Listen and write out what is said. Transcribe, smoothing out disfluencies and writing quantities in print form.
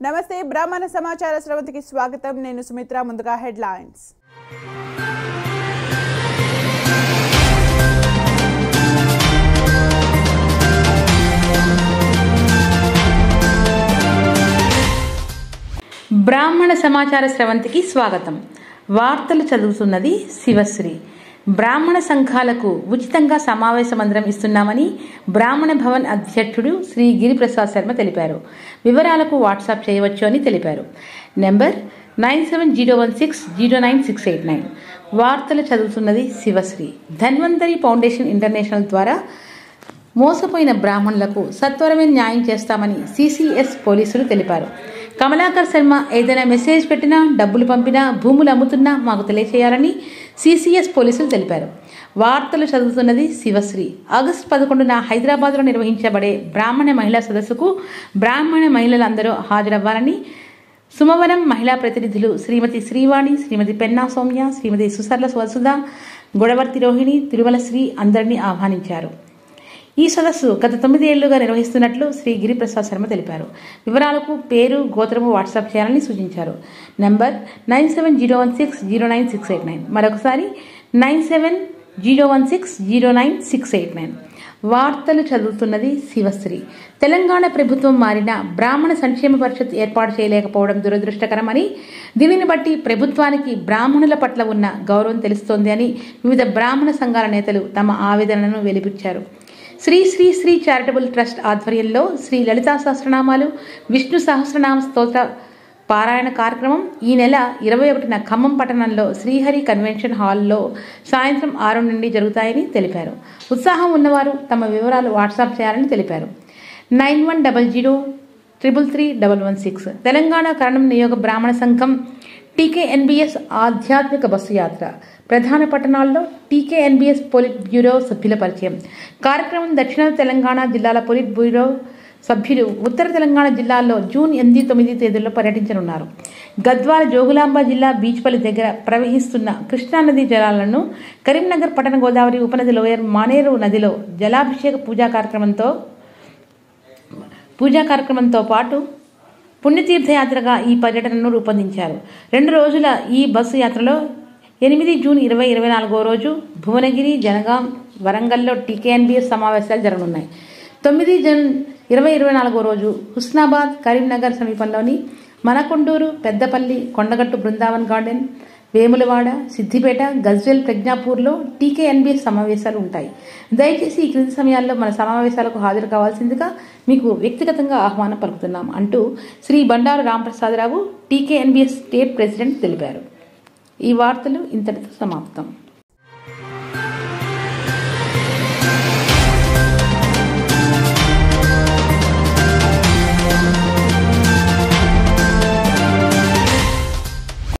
నమస్తే బ్రాహ్మణ సమాచార శ్రవంతికి స్వాగతం. నేను సుమిత్ర. ముందుగా హెడ్లైన్స్. బ్రాహ్మణ సమాచార శ్రవంతికి స్వాగతం. వార్తలు చదువుతున్నది శివశ్రీ. బ్రాహ్మణ సంఘాలకు ఉచితంగా సమావేశ మందిరం ఇస్తున్నామని బ్రాహ్మణ భవన్ అధ్యక్షుడు శ్రీ గిరిప్రసాద్ శర్మ తెలిపారు. వివరాలకు వాట్సాప్ చేయవచ్చు అని తెలిపారు. నెంబర్ 9701609689. వార్తలు చదువుతున్నది శివశ్రీ. ధన్వంతరి ఫౌండేషన్ ఇంటర్నేషనల్ ద్వారా మోసపోయిన బ్రాహ్మణులకు సత్వరమే న్యాయం చేస్తామని సిసిఎస్ పోలీసులు తెలిపారు. కమలాకర్ శర్మ ఏదైనా మెసేజ్ పెట్టినా, డబ్బులు పంపినా, భూములు అమ్ముతున్నా మాకు తెలియచేయాలని సిసిఎస్ పోలీసులు తెలిపారు. వార్తలు చదువుతున్నది శివశ్రీ. ఆగస్టు 11న హైదరాబాద్లో నిర్వహించబడే బ్రాహ్మణ మహిళా సదస్సుకు బ్రాహ్మణ మహిళలందరూ హాజరవ్వాలని సుమవరం మహిళా ప్రతినిధులు శ్రీమతి శ్రీవాణి, శ్రీమతి పెన్నా సౌమ్య, శ్రీమతి సుసర్ల వసుధ, గొడవర్తి రోహిణి, తిరుమల శ్రీ అందరినీ ఆహ్వానించారు. ఈ సదస్సు గత 9 ఏళ్లుగా నిర్వహిస్తున్నట్లు శ్రీ గిరిప్రసాద్ శర్మ తెలిపారు. వివరాలకు పేరు, గోత్రము వాట్సాప్ చేయాలని సూచించారు. నంబర్ 9701609689. మరొకసారి 9701609689. వార్తలు చదువుతున్నది శివశ్రీ. తెలంగాణ ప్రభుత్వం మారిన బ్రాహ్మణ సంక్షేమ పరిషత్ ఏర్పాటు చేయలేకపోవడం దురదృష్టకరమని, దీనిని బట్టి ప్రభుత్వానికి బ్రాహ్మణుల పట్ల ఉన్న గౌరవం తెలుస్తోంది అని వివిధ బ్రాహ్మణ సంఘాల నేతలు తమ ఆవేదనను వెలిబుచ్చారు. శ్రీ శ్రీ శ్రీ చారిటబుల్ ట్రస్ట్ ఆధ్వర్యంలో శ్రీ లలితా సహస్రనామాలు, విష్ణు సహస్రనామ స్తోత్ర పారాయణ కార్యక్రమం ఈ నెల 21న ఖమ్మం పట్టణంలో శ్రీహరి కన్వెన్షన్ హాల్లో సాయంత్రం 6 నుండి జరుగుతాయని తెలిపారు. ఉత్సాహం ఉన్నవారు తమ వివరాలు వాట్సాప్ చేయాలని తెలిపారు. 9100333116. తెలంగాణ కరణం నియోగ బ్రాహ్మణ సంఘం టీకేఎన్బిఎస్ ఆధ్యాత్మిక బస్సు యాత్ర. ప్రధాన పట్టణాల్లో టీకేఎన్బిఎస్ పొలిట్ బ్యూరో సభ్యుల పరిచయం. కార్యక్రమం దక్షిణ తెలంగాణ జిల్లాల పొలిట్ బ్యూరో సభ్యులు ఉత్తర తెలంగాణ జిల్లాల్లో జూన్ 8, 9 తేదీల్లో పర్యటించనున్నారు. గద్వాల జోగులాంబ జిల్లా బీచ్పల్లి దగ్గర ప్రవహిస్తున్న కృష్ణానది జలాలను కరీంనగర్ పట్టణ గోదావరి ఉపనది లోయర్ మానేరు నదిలో జలాభిషేక పూజా కార్యక్రమంతో పాటు పుణ్యతీర్థయాత్రగా ఈ పర్యటనను రూపొందించారు. 2 రోజుల ఈ బస్సు యాత్రలో 8 జూన్ 2024 రోజు భువనగిరి, జనగాం, వరంగల్లో టీకేఎన్బిఎస్ సమావేశాలు జరగనున్నాయి. 9 జూన్ 2024 రోజు హుస్నాబాద్, కరీంనగర్ సమీపంలోని మనకొండూరు, పెద్దపల్లి, కొండగట్టు బృందావన్ గార్డెన్, వేములవాడ, సిద్దిపేట, గజ్వేల్, ప్రజ్ఞాపూర్లో టీకేఎన్బిఎస్ సమావేశాలు ఉంటాయి. దయచేసి ఈ క్రింది సమయాల్లో మన సమావేశాలకు హాజరు కావాల్సిందిగా మీకు వ్యక్తిగతంగా ఆహ్వానం పలుకుతున్నాం అంటూ శ్రీ బండారు రాంప్రసాదరావు, టీకేఎన్బిఎస్ స్టేట్ ప్రెసిడెంట్ తెలిపారు. ఈ వార్తలు ఇంతటితో సమాప్తం.